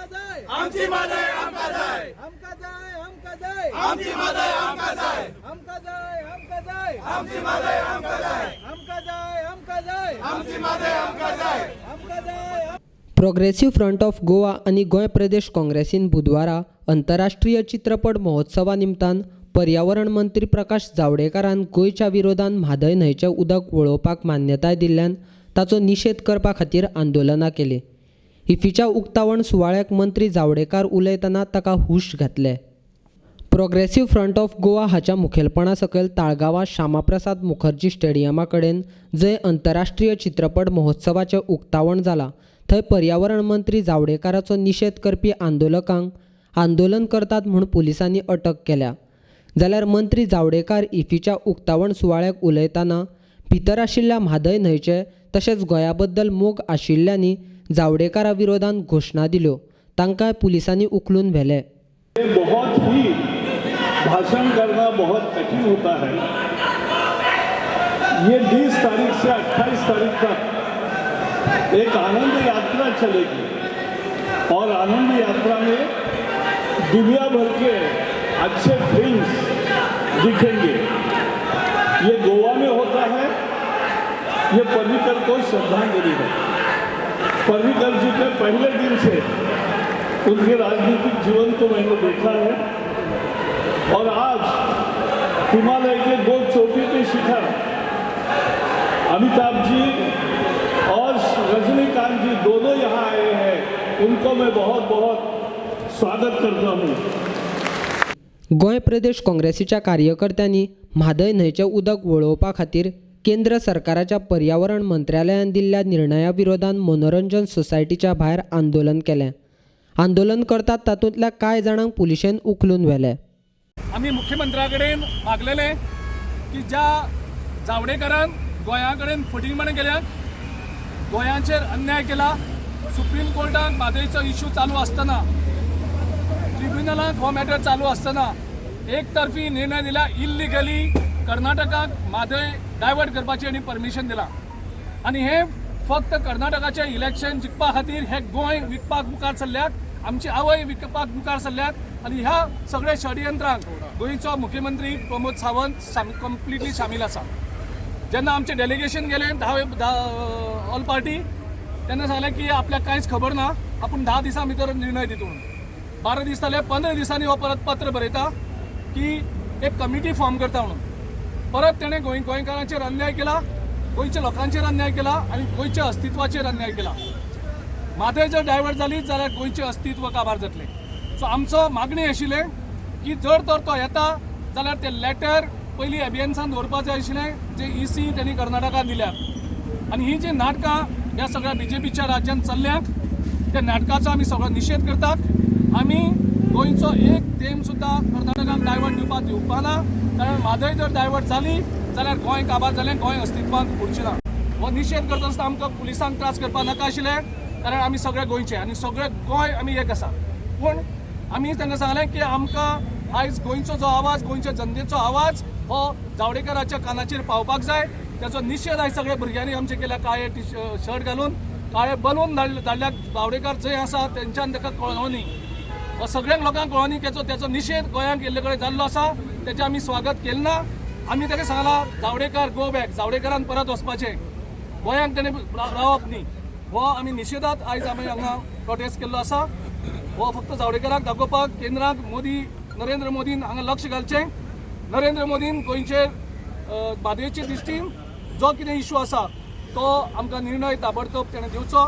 आमका जाय आमची मादय आमका जाय आमका जाय आमका जाय आमची मादय आमका जाय आमका जाय आमका जाय आमची मादय आमका जाय आमका जाय आमका जाय आमची मादय आमका जाय आमका जाय प्रोग्रेसिव्ह फ्रंट ऑफ गोवा आणि गोंय प्रदेश काँग्रेसीन बुधवारा अंतरराष्ट्रीय चित्रपट महोत्सवा निमतान पर्यावरण मंत्री प्रकाश जावडेकरान गोंयच्या विरोधान म्हादय न्हंयचें उदक वळोवपाक मान्यताय दिल्ल्यान ताचो निशेध करपा खातीर आंदोलनां केली। इफ्फीच्या उक्तावण सुवाळ्याक मंत्री जावडेकर उलयतना ताका हुश घातले। प्रोग्रेसिव्ह फ्रंट ऑफ गोवा हाच्या मुखेलपणा सकयल ताळगांवां श्यामाप्रसाद मुखर्जी स्टेडियमा कडेन जंय अंतरराष्ट्रीय चित्रपट महोत्सवाचें उक्तावण जालां थंय पर्यावरण मंत्री जावडेकराचो निशेध करपी आंदोलकांक आंदोलन करतात म्हूण पुलिसांनी अटक केल्या। जाल्यार मंत्री जावडेकर इफ्फीच्या उक्तावण सुवाळ्याक उलयतना भितर आशिल्ल्या म्हादय न्हंयचे तशेंच गोंया बद्दल मोग आशिल्ल्यांनी जावडेकरा विरोधान घोशणा दिल्यो तांकां पुलिसांनी उखलून व्हेले। बहुत ही भाषण करना बहुत कठिन होता है। ये 20 तारीख से 28 तारीख तक एक आनंद यात्रा चलेगी और आनंद यात्रा में दुनिया भर के अच्छे फिल्म्स दिखेंगे। ये गोवा में होता है। ये पर्रिकर को श्रद्धांजलि है। पर्रिकर जी के पहले दिन से उनके राजनीतिक जीवन को मैंने देखा है और आज हिमालय के 2 चोटी के शिखर अमिताभ जी और रजनीकांत जी दोनों यहाँ आए हैं। उनको मैं बहुत बहुत स्वागत करता हूँ। गोंय प्रदेश काँग्रेसीच्या कार्यकर्त्यांनी म्हादय न्हंयचें उदक वळोवपा खातीर केंद्र सरकाराच्या पर्यावरण मंत्रालयान दिल्ल्या निर्णया विरोधान मनोरंजन सोसायटीच्या भायर आंदोलन केलें। आंदोलन करतात तातूंतल्या कांय जाणांक पुलिशेन उखलून व्हेले। आम्ही मुख्यमंत्र्या कडेन मागलेले की ज्या जावडेकरान गोंया कडेन फटींगपणां केल्यात, गोंयाचेर अन्याय केला, सुप्रीम कोर्टाक म्हादयचो इश्यू चालू आसतना, ट्रिब्युनलाक हो मॅटर चालू आसतना एक तर्फी निर्णय दिला, इल्लिगली कर्नाटकाक म्हादय डायवर्ट करपाची आनी परमिशन दिला। आनी हे फक्त कर्नाटकाचे इलेक्शन जिखपा खातीर हे गोंय विकपाक मुखार सरल्यात, आमची आवय विकपाक मुखार सरल्यात आनी ह्या सगळ्या षडयंत्रांक गोंयचो मुख्यमंत्री प्रमोद सावंत कंप्लिटली शामील आसा। जेन्ना आमचे डेलिगेशन गेले 10 ऑल पार्टी, तेन्ना सांगलें की आपल्याक कांयच खबर ना, आपूण 10 दिसां भितर निर्णय दितू। 12 दीस जाले, 15 दिसांनी हो परत पत्र बरयता की एक कमिटी फॉर्म करता म्हणून। परत तेणें गोंयकारांचेर अन्याय केला, गोंयच्या लोकांचेर अन्याय केला आनी गोंयच्या अस्तित्वाचेर अन्याय केला। म्हादय जर डायवर्ट जाली जाल्यार गोंयचें अस्तित्व काबार जातलें। सो आमचो मागणी आशिल्ले की जर तर तो येता जाल्यार ते लेटर पयलीं एबियन्सान दवरपाक जाय आशिल्लें जे EC त्यांनी कर्नाटकाक दिल्यात। आनी ही जी नाटकां ह्या सगळ्या BJPच्या राज्यांत चल्ल्यात त्या नाटकाचो आमी सगळो निशेध करतात। आमी गोंयचो एक थेंब सुद्दां कर्नाटकाक डायवर्ट दिवपा ना, कारण म्हादय जर डायवर्ट जाली जाल्यार गोंय काबार जालें, गोंय अस्तित्वांत उरचें ना। हो निशेध करता आसतना आमकां पुलिसांक त्रास करपाक नाका आशिल्ले, कारण आमी सगळे गोंयचे आनी सगळे गोंय आमी एक आसा। पूण आमी तांकां सांगलें की आमकां आयज गोंयचो जो आवाज, गोंयच्या जनतेचो आवाज हो जावडेकराच्या कानाचेर पावपाक जाय। त्याचो निशेध आयज सगळ्या भुरग्यांनी आमचे केल्या, काळे शर्ट घालून काळे बलून धाडल्यात। जावडेकर जंय आसा तेंच्यान ताका कळोवनी, हो सगळ्यांक लोकांक कळोवनी त्याचो निशेध गोंयांक येल्ले कडेन जाल्लो आसा। तेचें आमी स्वागत केलें ना। आमी ताका सांगलां जावडेकर गो बॅक, जावडेकरान परत वचपाचें, गोंयांक तेणें रावप न्ही। हो आमी निशेधात आयज आमी हांगा प्रोटेस्ट केल्लो आसा। हो फक्त जावडेकराक दाखोवपाक केंद्राक नरेंद्र मोदीन हांगा लक्ष घालचें। नरेंद्र मोदीन गोंयचेर म्हादयचे दिश्टीन जो कितें इश्यू आसा तो आमकां निर्णय ताबडतोब तेणें दिवचो।